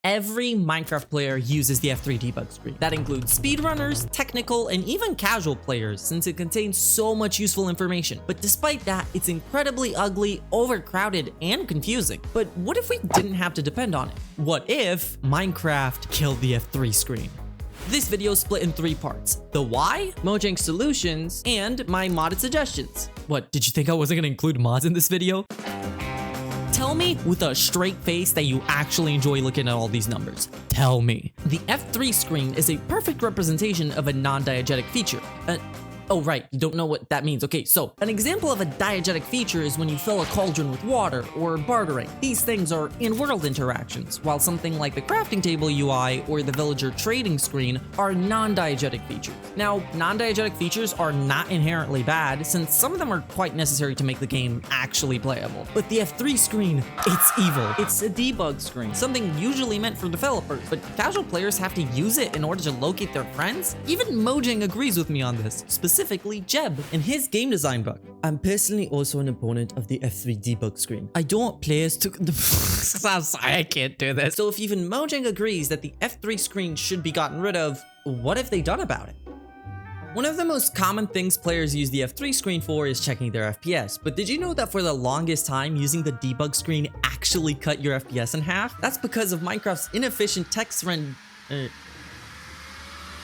Every Minecraft player uses the F3 debug screen. That includes speedrunners, technical, and even casual players, since it contains so much useful information. But despite that, it's incredibly ugly, overcrowded, and confusing. But what if we didn't have to depend on it? What if Minecraft killed the F3 screen? This video is split in 3 parts: the why, Mojang's solutions, and my modded suggestions. What, did you think I wasn't gonna include mods in this video? Tell me with a straight face that you actually enjoy looking at all these numbers. Tell me. The F3 screen is a perfect representation of a non-diegetic feature. Oh right, you don't know what that means. Okay, so an example of a diegetic feature is when you fill a cauldron with water or bartering. These things are in-world interactions, while something like the crafting table UI or the villager trading screen are non-diegetic features. Now, non-diegetic features are not inherently bad, since some of them are quite necessary to make the game actually playable. But the F3 screen, it's evil. It's a debug screen, something usually meant for developers, but casual players have to use it in order to locate their friends? Even Mojang agrees with me on this, specifically Jeb in his game design book. I'm personally also an opponent of the F3 debug screen. I don't want players to... I'm sorry, I can't do this. So if even Mojang agrees that the F3 screen should be gotten rid of, what have they done about it? One of the most common things players use the F3 screen for is checking their FPS, but did you know that for the longest time, using the debug screen actually cut your FPS in half? That's because of Minecraft's inefficient text render...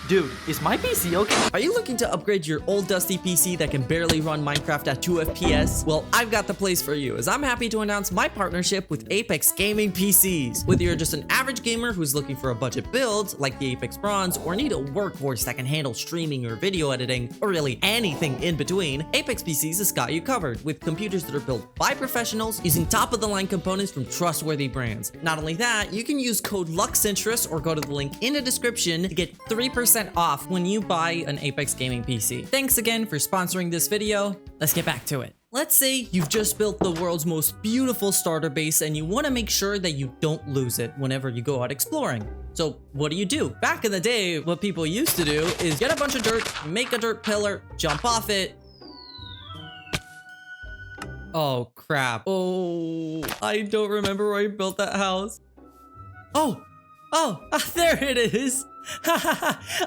Dude, is my PC okay? Are you looking to upgrade your old dusty PC that can barely run Minecraft at 2 FPS? Well, I've got the place for you, as I'm happy to announce my partnership with Apex Gaming PCs. Whether you're just an average gamer who's looking for a budget build, like the Apex Bronze, or need a workhorse that can handle streaming or video editing, or really anything in between, Apex PCs has got you covered, with computers that are built by professionals using top-of-the-line components from trustworthy brands. Not only that, you can use code Luxintrus or go to the link in the description to get 3% off when you buy an Apex Gaming PC. Thanks again for sponsoring this video. Let's get back to it. Let's say you've just built the world's most beautiful starter base and you want to make sure that you don't lose it whenever you go out exploring. So what do? Back in the day, what people used to do is get a bunch of dirt, make a dirt pillar, jump off it. Oh crap. Oh, I don't remember where I built that house. Oh, there it is.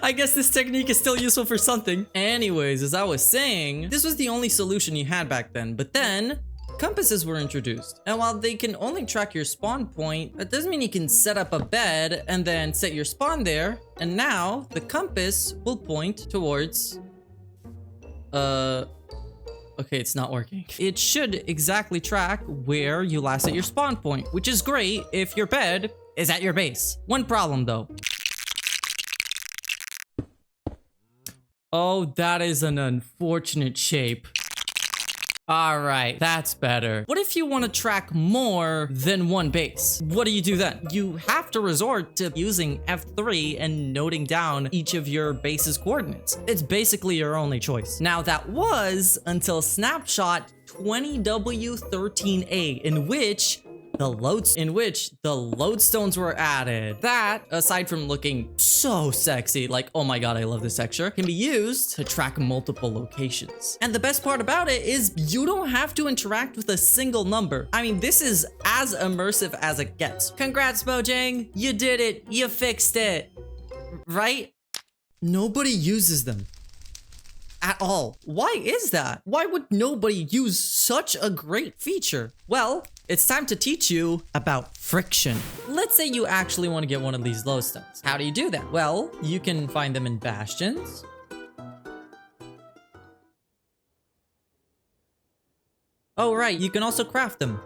I guess this technique is still useful for something. Anyways, as I was saying, this was the only solution you had back then, but then compasses were introduced. And while they can only track your spawn point, that doesn't mean you can set up a bed and then set your spawn there. And now the compass will point towards, okay, it's not working. It should exactly track where you last set your spawn point, which is great if your bed is at your base. One problem though. Oh, that is an unfortunate shape. All right, that's better. What if you want to track more than one base? What do you do then? You have to resort to using F3 and noting down each of your base's coordinates. It's basically your only choice. Now that was until snapshot 20W13A, in which the lodestones were added. That, aside from looking so sexy, like, oh my god, I love this texture, can be used to track multiple locations. And the best part about it is you don't have to interact with a single number. I mean, this is as immersive as it gets. Congrats, Mojang. You did it. You fixed it. Right? Nobody uses them at all. Why is that? Why would nobody use such a great feature? Well, it's time to teach you about friction. Let's say you actually want to get one of these lodestones. How do you do that? Well, you can find them in bastions. Oh right, you can also craft them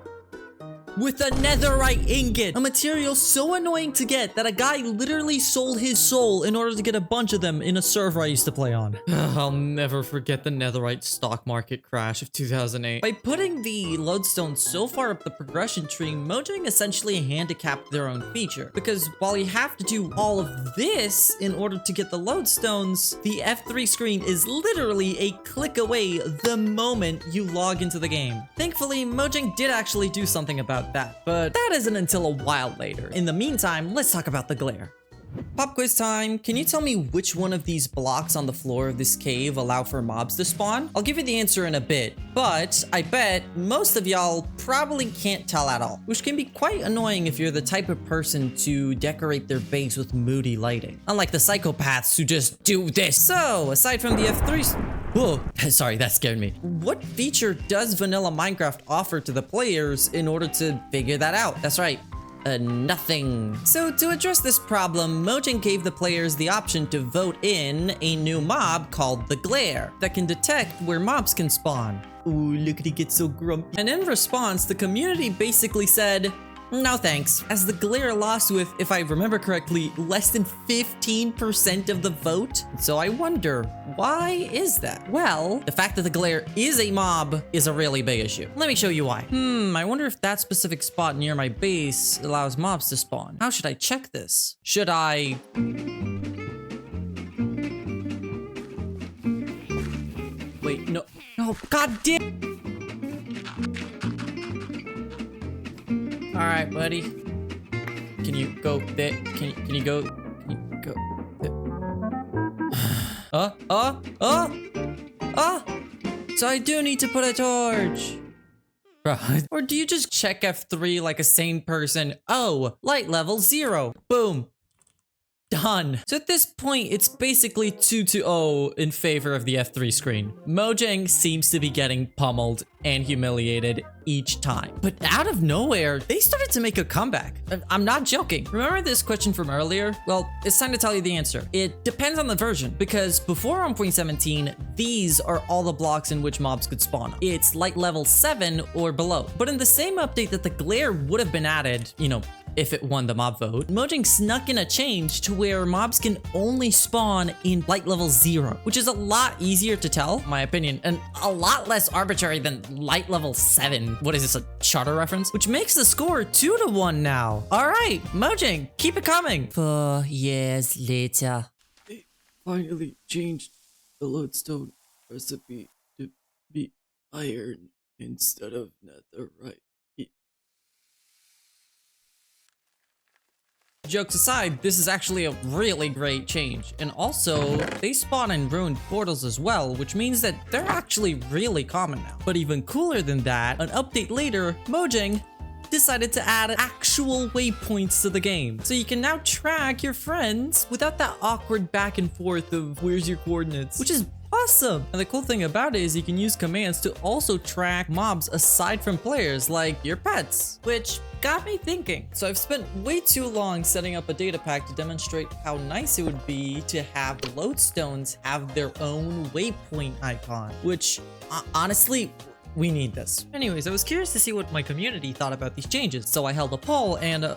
with a netherite ingot, a material so annoying to get that a guy literally sold his soul in order to get a bunch of them in a server I used to play on. I'll never forget the netherite stock market crash of 2008. By putting the lodestone so far up the progression tree, Mojang essentially handicapped their own feature, because while you have to do all of this in order to get the lodestones, the F3 screen is literally a click away the moment you log into the game. Thankfully, Mojang did actually do something about that, but that isn't until a while later. In the meantime, let's talk about the glare. Pop quiz time. Can you tell me which one of these blocks on the floor of this cave allow for mobs to spawn? I'll give you the answer in a bit, but I bet most of y'all probably can't tell at all, which can be quite annoying if you're the type of person to decorate their base with moody lighting. Unlike the psychopaths who just do this. So, aside from the F3s... Whoa, sorry, that scared me. What feature does vanilla Minecraft offer to the players in order to figure that out? That's right. Nothing. So to address this problem, Mojang gave the players the option to vote in a new mob called the Glare that can detect where mobs can spawn. Ooh, look at it get so grumpy. And in response, the community basically said, no thanks, as the Glare lost with, if I remember correctly, less than 15% of the vote. So I wonder, why is that? Well, the fact that the Glare is a mob is a really big issue. Let me show you why. I wonder if that specific spot near my base allows mobs to spawn. How should I check this? Should I... Wait, no, god damn! All right, buddy. Can you go there? Can you go? So I do need to put a torch. Bro, or do you just check F3 like a sane person? Oh, light level 0. Boom. Done. So at this point, it's basically 2-0 in favor of the F3 screen. Mojang seems to be getting pummeled and humiliated each time. But out of nowhere, they started to make a comeback. I'm not joking. Remember this question from earlier? Well, it's time to tell you the answer. It depends on the version, because before 1.17, these are all the blocks in which mobs could spawn. It's light level 7 or below. But in the same update that the Glare would have been added, you know, if it won the mob vote, Mojang snuck in a change to where mobs can only spawn in light level 0, which is a lot easier to tell, in my opinion, and a lot less arbitrary than light level 7. What is this, a charter reference? Which makes the score 2-1 now. All right, Mojang, keep it coming. 4 years later. They finally changed the lodestone recipe to be iron instead of netherite. Jokes aside, this is actually a really great change. And also, they spawn in ruined portals as well, which means that they're actually really common now. But even cooler than that, an update later, Mojang decided to add actual waypoints to the game. So you can now track your friends without that awkward back and forth of where's your coordinates, which is awesome. And the cool thing about it is you can use commands to also track mobs aside from players, like your pets, which got me thinking. So I've spent way too long setting up a data pack to demonstrate how nice it would be to have lodestones have their own waypoint icon, which honestly, we need this. Anyways, I was curious to see what my community thought about these changes. So I held a poll and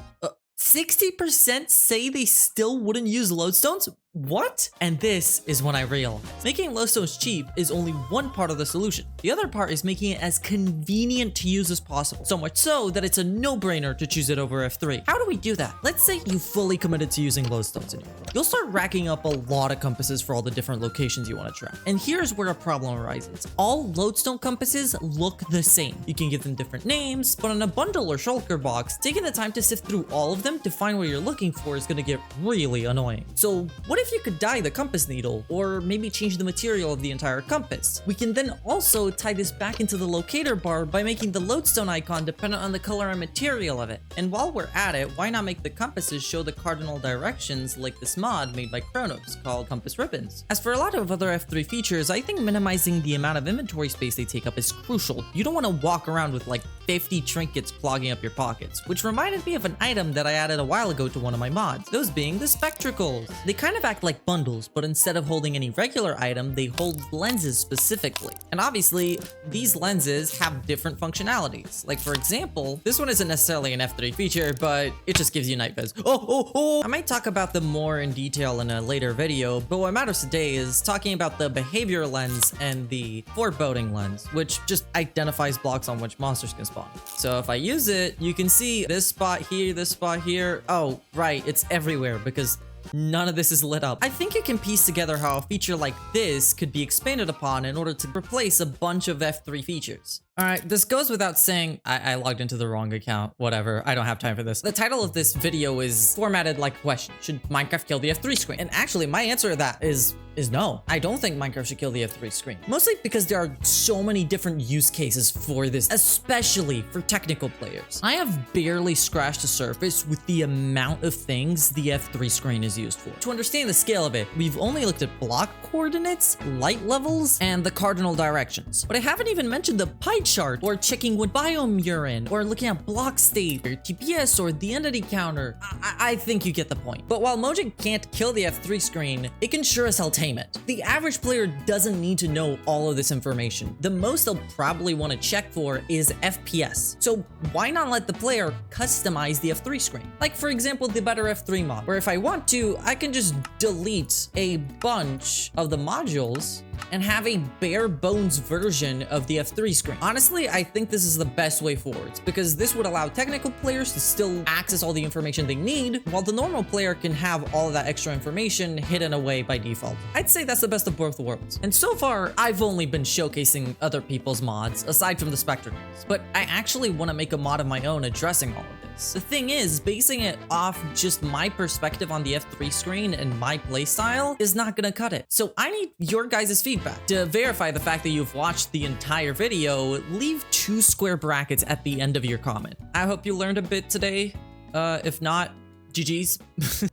60% say they still wouldn't use lodestones? What? And this is when I realized making lodestones cheap is only one part of the solution. The other part is making it as convenient to use as possible. So much so that it's a no-brainer to choose it over F3. How do we do that? Let's say you fully committed to using lodestones in your world. You'll start racking up a lot of compasses for all the different locations you want to track. And here's where a problem arises. All lodestone compasses look the same. You can give them different names, but in a bundle or shulker box, taking the time to sift through all of them to find what you're looking for is going to get really annoying. So what if you could dye the compass needle, or maybe change the material of the entire compass? We can then also tie this back into the locator bar by making the lodestone icon dependent on the color and material of it. And while we're at it, why not make the compasses show the cardinal directions like this mod made by Chronos called Compass Ribbons? As for a lot of other F3 features, I think minimizing the amount of inventory space they take up is crucial. You don't want to walk around with like 50 trinkets clogging up your pockets, which reminded me of an item that I added a while ago to one of my mods, those being the spectracles. They kind of act like bundles, but instead of holding any regular item, they hold lenses specifically. And obviously, these lenses have different functionalities. Like for example, this one isn't necessarily an F3 feature, but it just gives you night viz. I might talk about them more in detail in a later video, but what matters today is talking about the behavior lens and the foreboding lens, which just identifies blocks on which monsters can spawn. So if I use it, you can see this spot here. Oh, right, it's everywhere because none of this is lit up. I think you can piece together how a feature like this could be expanded upon in order to replace a bunch of F3 features. All right, this goes without saying. I logged into the wrong account. Whatever, I don't have time for this. The title of this video is formatted like a question. Should Minecraft kill the F3 screen? And actually, my answer to that is no. I don't think Minecraft should kill the F3 screen. Mostly because there are so many different use cases for this, especially for technical players. I have barely scratched the surface with the amount of things the F3 screen is used for. To understand the scale of it, we've only looked at block coordinates, light levels, and the cardinal directions. But I haven't even mentioned the pie chart, or checking what biome you're in, or looking at block state, or TPS, or the entity counter. I think you get the point. But while Mojang can't kill the F3 screen, it can sure as hell tame it. The average player doesn't need to know all of this information. The most they'll probably want to check for is FPS. So why not let the player customize the F3 screen? Like, for example, the Better F3 mod, where if I want to, I can just delete a bunch of the modules and have a bare bones version of the F3 screen. Honestly, I think this is the best way forward, because this would allow technical players to still access all the information they need, while the normal player can have all of that extra information hidden away by default. I'd say that's the best of both worlds. And so far, I've only been showcasing other people's mods, aside from the spectacles, but I actually want to make a mod of my own addressing all of this. The thing is, basing it off just my perspective on the F3 screen and my playstyle is not gonna cut it. So I need your guys' feedback. To verify the fact that you've watched the entire video, leave 2 square brackets at the end of your comment. I hope you learned a bit today. If not, GG's.